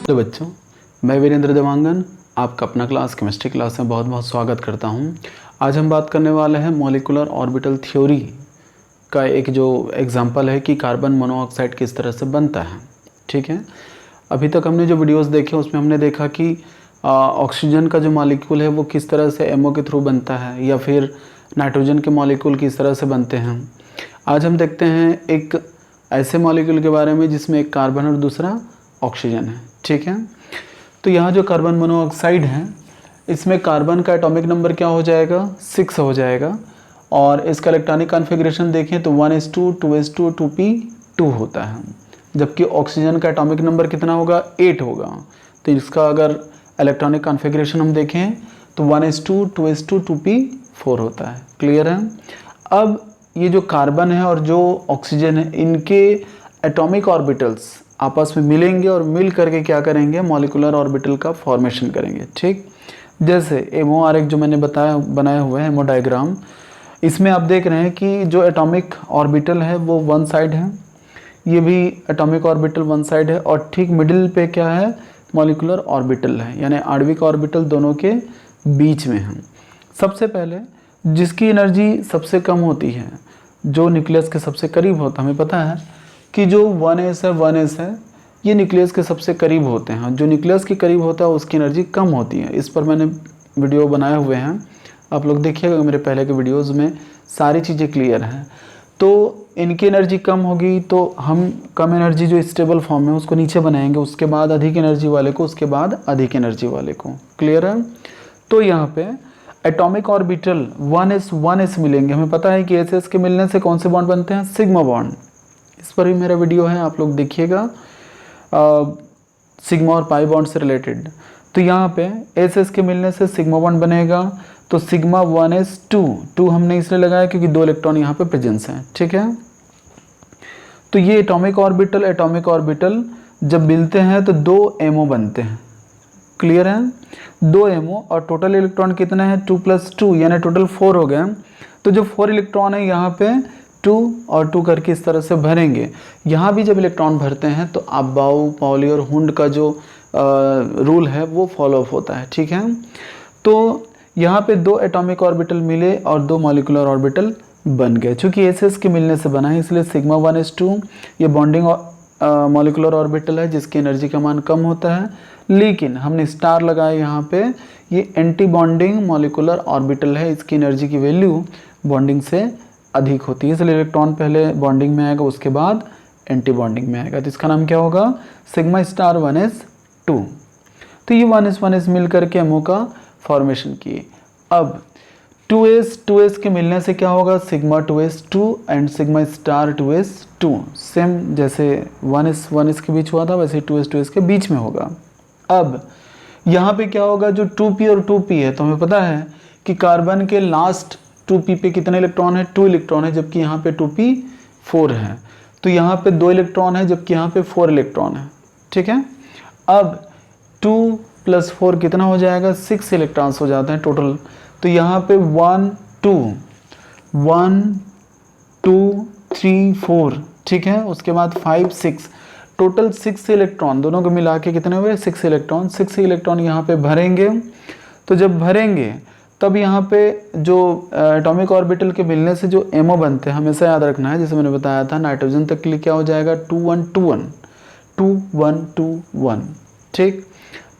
Hello बच्चों, मैं वीरेंद्र देवांगन आपका अपना क्लास केमिस्ट्री क्लास में बहुत बहुत स्वागत करता हूं। आज हम बात करने वाले हैं मॉलिक्यूलर ऑर्बिटल थ्योरी का एक जो एग्जांपल है कि कार्बन मोनोऑक्साइड किस तरह से बनता है। ठीक है, अभी तक हमने जो वीडियोस देखे उसमें हमने देखा कि ऑक्सीजन का जो मॉलिक्यूल है वो किस तरह से एमओ के थ्रू बनता है या फिर नाइट्रोजन के मॉलिक्यूल किस तरह से बनते हैं। आज हम देखते हैं एक ऐसे मॉलिक्यूल के बारे में जिसमें एक कार्बन और दूसरा ऑक्सीजन है। ठीक है, तो यहाँ जो कार्बन मोनोऑक्साइड है इसमें कार्बन का एटॉमिक नंबर क्या हो जाएगा, 6 हो जाएगा। और इसका इलेक्ट्रॉनिक कॉन्फ़िगरेशन देखें तो 1s2 2s2 2p2 होता है, जबकि ऑक्सीजन का एटॉमिक नंबर कितना होगा, 8 होगा। तो इसका अगर इलेक्ट्रॉनिक कॉन्फ़िगरेशन हम देखें तो 1s2 2s2 2p4 होता है। क्लियर है। अब ये जो कार्बन है और जो ऑक्सीजन है इनके एटॉमिक ऑर्बिटल्स आपस में मिलेंगे और मिल करके क्या करेंगे, मॉलिक्यूलर ऑर्बिटल का फॉर्मेशन करेंगे। ठीक, जैसे एमओ आरेख जो मैंने बनाया हुआ है, एमओ डायग्राम, इसमें आप देख रहे हैं कि जो एटॉमिक ऑर्बिटल है वो वन साइड है, ये भी एटॉमिक ऑर्बिटल वन साइड है, और ठीक मिडिल पे क्या है, मॉलिक्यूलर ऑर्बिटल है, यानी आणविक ऑर्बिटल दोनों के बीच में है। सबसे पहले जिसकी एनर्जी सबसे कम होती है, जो न्यूक्लियस के सबसे करीब होता है, हमें पता है कि जो 1s है ये न्यूक्लियस के सबसे करीब होते हैं। जो न्यूक्लियस के करीब होता है उसकी एनर्जी कम होती है। इस पर मैंने वीडियो बनाए हुए हैं, आप लोग देखिएगा मेरे पहले के वीडियोस में सारी चीज़ें क्लियर हैं। तो इनकी एनर्जी कम होगी तो हम कम एनर्जी जो स्टेबल फॉर्म है उसको नीचे बनाएंगे, उसके बाद अधिक एनर्जी वाले को, उसके बाद अधिक एनर्जी वाले को। क्लियर है। तो यहाँ पे एटॉमिक ऑर्बिटल 1s मिलेंगे। हमें पता है कि एस के मिलने से कौन से बॉन्ड बनते हैं, सिग्मा बॉन्ड। इस पर भी मेरा वीडियो है, आप लोग देखिएगा, सिग्मा और पाई बॉन्ड से रिलेटेड। तो यहाँ पे एस के मिलने से सिग्मा बॉन्ड बनेगा, तो सिग्मा 1s2 हमने इसलिए लगाया क्योंकि 2 इलेक्ट्रॉन यहाँ पे प्रेजेंस हैं। ठीक है, तो ये एटॉमिक ऑर्बिटल जब मिलते हैं तो 2 एमओ बनते हैं। क्लियर है, 2 एमओ, और टोटल इलेक्ट्रॉन कितने हैं, 2 + 2 यानी टोटल 4 हो गए। तो जो 4 इलेक्ट्रॉन है यहाँ पे 2 और 2 करके इस तरह से भरेंगे। यहाँ भी जब इलेक्ट्रॉन भरते हैं तो अबाउ, पाउली और हुंड का जो रूल है वो फॉलो अप होता है। ठीक है, तो यहाँ पे 2 एटॉमिक ऑर्बिटल मिले और 2 मॉलिक्यूलर ऑर्बिटल बन गए। चूँकि एस के मिलने से बना है इसलिए सिग्मा 1s2 ये बॉन्डिंग मॉलिक्यूलर ऑर्बिटल है जिसकी एनर्जी का मान कम होता है, लेकिन हमने स्टार लगाया यहाँ पे, ये एंटी बॉन्डिंग मॉलिक्यूलर ऑर्बिटल है, इसकी एनर्जी की वैल्यू बॉन्डिंग से अधिक होती है, इसलिए इलेक्ट्रॉन पहले बॉन्डिंग में आएगा उसके बाद एंटी बॉन्डिंग में आएगा। तो इसका नाम क्या होगा, सिग्मा स्टार 1s2। तो ये 1s मिल करके एमओ का फॉर्मेशन किए। अब 2s के मिलने से क्या होगा, sigma 2s2 and sigma star 2s2। Same जैसे 1s के बीच हुआ था वैसे 2s के बीच में होगा। अब यहाँ पे क्या होगा, जो 2p और 2p है, तो हमें पता है कि कार्बन के लास्ट 2p पे कितने इलेक्ट्रॉन है, 2 इलेक्ट्रॉन है, जबकि यहाँ पे 2p 4 है। तो यहाँ पे 2 इलेक्ट्रॉन है जबकि यहाँ पे 4 इलेक्ट्रॉन है। ठीक है, अब 2 + 4 कितना हो जाएगा, 6 इलेक्ट्रॉन्स हो जाते हैं टोटल। तो यहाँ पे 1 2 3 4, ठीक है, उसके बाद 5 6, टोटल 6 इलेक्ट्रॉन, दोनों को मिला के कितने हुए, 6 इलेक्ट्रॉन। 6 इलेक्ट्रॉन यहाँ पे भरेंगे। तो जब भरेंगे तब यहाँ पे जो एटॉमिक ऑर्बिटल के मिलने से जो एमओ बनते हैं, हमेशा याद रखना है, जैसे मैंने बताया था नाइट्रोजन तक के लिए क्या हो जाएगा, 2 1 2 1 2 1 2 1। ठीक,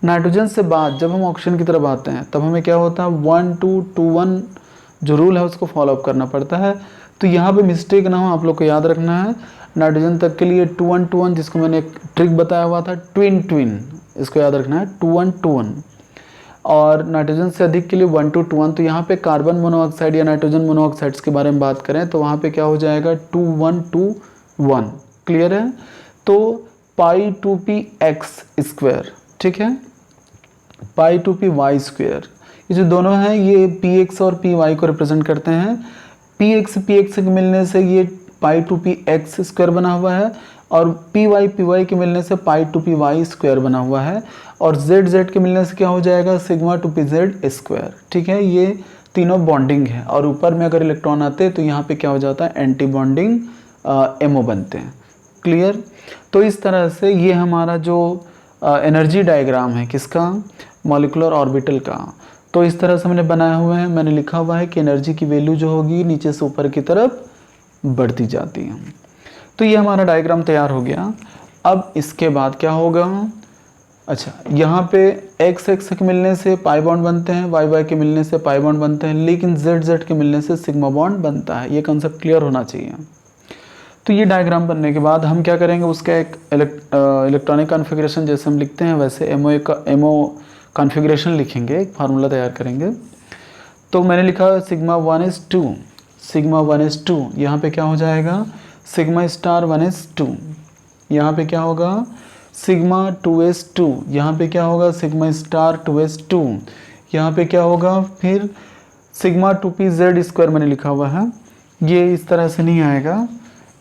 नाइट्रोजन से बाद जब हम ऑक्सीजन की तरफ आते हैं तब हमें क्या होता है, 1 2 2 1 जो रूल है उसको फॉलो अप करना पड़ता है। तो यहाँ पे मिस्टेक ना हो, आप लोग को याद रखना है, नाइट्रोजन तक के लिए 2 1 2 1, जिसको मैंने एक ट्रिक बताया हुआ था, ट्विन, इसको याद रखना है, 2 1 2 1। और नाइट्रोजन से अधिक के लिए 1 2 2 1। तो यहाँ पे कार्बन मोनोऑक्साइड या नाइट्रोजन मोनोऑक्साइड्स के बारे में बात करें तो वहाँ पे क्या हो जाएगा, 2 1 2 1। क्लियर है। तो पाई 2px², ठीक है, पाई 2py², ये जो दोनों हैं ये px और py को रिप्रेजेंट करते हैं। px के मिलने से ये पाई 2px² बना हुआ है, और py के मिलने से पाई 2py² बना हुआ है, और z के मिलने से क्या हो जाएगा, सिग्मा 2pz²। ठीक है, ये तीनों बॉन्डिंग है, और ऊपर में अगर इलेक्ट्रॉन आते हैं तो यहाँ पे क्या हो जाता है, एंटी बॉन्डिंग एमओ बनते हैं। क्लियर। तो इस तरह से ये हमारा जो एनर्जी डायग्राम है किसका, मॉलिक्यूलर ऑर्बिटल का। तो इस तरह से मैंने बनाया हुआ है, मैंने लिखा हुआ है कि एनर्जी की वैल्यू जो होगी नीचे से ऊपर की तरफ बढ़ती जाती है। तो ये हमारा डायग्राम तैयार हो गया। अब इसके बाद क्या होगा, अच्छा यहाँ पे एक्स एक्स के मिलने से पाई बॉन्ड बनते हैं, वाई वाई के मिलने से पाई बॉन्ड बनते हैं, लेकिन जेड जेड के मिलने से सिग्मा बॉन्ड बनता है। ये कंसेप्ट क्लियर होना चाहिए। तो ये डायग्राम बनने के बाद हम क्या करेंगे, उसका एक इलेक्ट्रॉनिक कॉन्फ़िगरेशन जैसे हम लिखते हैं वैसे एमओ कॉन्फ़िगरेशन लिखेंगे, एक फार्मूला तैयार करेंगे। तो मैंने लिखा सिग्मा 1:2, सिग्मा 1:2, यहाँ पे क्या हो जाएगा सिग्मा स्टार 1:2, यहाँ पे क्या होगा सिग्मा 2:2, यहाँ पे क्या होगा सिग्मा स्टार 2:2, यहाँ पे क्या होगा फिर सिग्मा 2pz² मैंने लिखा हुआ है। ये इस तरह से नहीं आएगा,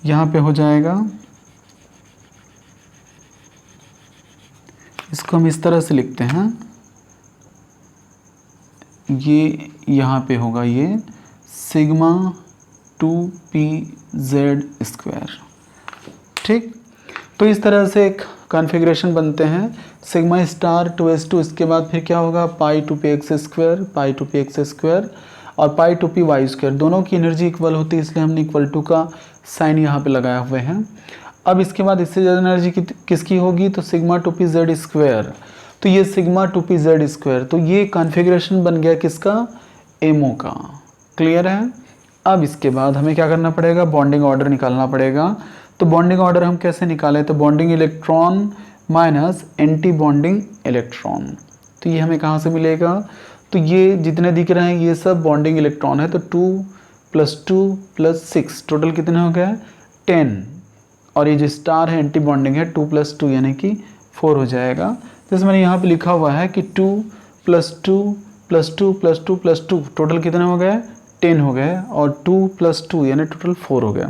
यहाँ पे हो जाएगा, इसको हम इस तरह से लिखते हैं, ये यहाँ पे होगा ये सिग्मा 2pz²। ठीक, तो इस तरह से एक कॉन्फ़िगरेशन बनते हैं सिग्मा स्टार 2:2। इसके बाद फिर क्या होगा पाई 2px², पाई 2px² और पाई 2py²। दोनों की एनर्जी इक्वल होती है, इसलिए हमने इक्वल टू का साइन यहाँ पे लगाया हुए हैं। अब इसके बाद इससे ज़्यादा एनर्जी किसकी होगी, तो सिग्मा 2pz²। तो ये सिग्मा 2pz², तो ये कॉन्फ़िगरेशन बन गया किसका, एमओ का। क्लियर है। अब इसके बाद हमें क्या करना पड़ेगा, बॉन्डिंग ऑर्डर निकालना पड़ेगा। तो बॉन्डिंग ऑर्डर हम कैसे निकालें, तो bonding electron minus anti bonding electron. तो ये हमें कहाँ से मिलेगा, तो ये जितने दिख रहे हैं ये सब बॉन्डिंग इलेक्ट्रॉन है। तो 2 + 2 + 6 टोटल कितने हो गए 10, और ये जो स्टार है एंटी बॉन्डिंग है 2 + 2 यानी कि 4 हो जाएगा। जैसे मैंने यहाँ पे लिखा हुआ है कि 2 + 2 + 2 + 2 + 2 टोटल कितने हो गए 10 हो गए, और 2 + 2 यानी टोटल 4 हो गए।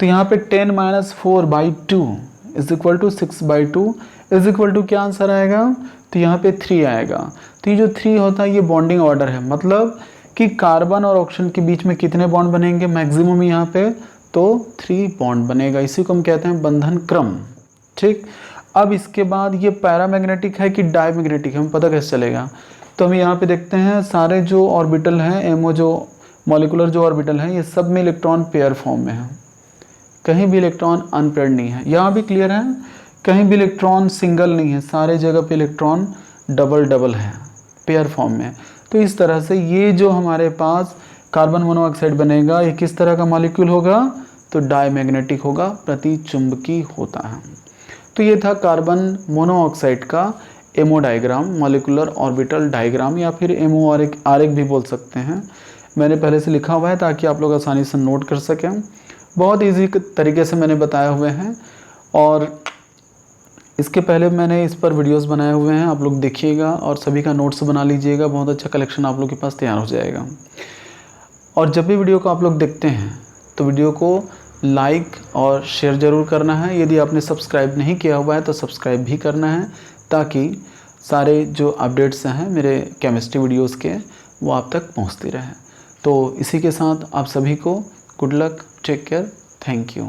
तो यहाँ पे 10 - 4/2 = 6/2 = क्या आंसर आएगा, तो यहाँ पे 3 आएगा। तो ये जो 3 होता है ये बॉन्डिंग ऑर्डर है, मतलब कि कार्बन और ऑक्सीजन के बीच में कितने बॉन्ड बनेंगे मैक्सिमम यहाँ पे, तो 3 बॉन्ड बनेगा। इसी को हम कहते हैं बंधन क्रम। ठीक, अब इसके बाद ये पैरामैग्नेटिक है कि डायमैग्नेटिक है, हम पता कैसे चलेगा, तो हम यहाँ पे देखते हैं सारे जो ऑर्बिटल हैं एमओ जो मॉलिक्यूलर जो ऑर्बिटल हैं ये सब में इलेक्ट्रॉन पेयर फॉर्म में है, कहीं भी इलेक्ट्रॉन अनपेयर्ड नहीं है। यहाँ भी क्लियर है, कहीं भी इलेक्ट्रॉन सिंगल नहीं है, सारे जगह पे इलेक्ट्रॉन डबल डबल है पेयर फॉर्म में। तो इस तरह से ये जो हमारे पास कार्बन मोनोऑक्साइड बनेगा ये किस तरह का मॉलिक्यूल होगा, तो डायमैग्नेटिक होगा, प्रतिचुंबकी होता है। तो ये था कार्बन मोनोऑक्साइड का ammo diagram, molecular orbital diagram, या फिर एमओ आरेख भी बोल सकते हैं। मैंने पहले से लिखा हुआ है ताकि आप लोग आसानी से नोट कर सकें। बहुत इजी तरीके से मैंने बताए हुए हैं, और इसके पहले मैंने इस पर वीडियोस बनाए हुए हैं, आप लोग देखिएगा और सभी का नोट्स बना लीजिएगा, बहुत अच्छा कलेक्शन आप लोग के पास तैयार हो जाएगा। और जब भी वीडियो को आप लोग देखते हैं तो वीडियो को लाइक और शेयर ज़रूर करना है। यदि आपने सब्सक्राइब नहीं किया हुआ है तो सब्सक्राइब भी करना है, ताकि सारे जो अपडेट्स हैं मेरे केमिस्ट्री वीडियोज़ के वो आप तक पहुँचती रहें। तो इसी के साथ आप सभी को good luck, take care, thank you.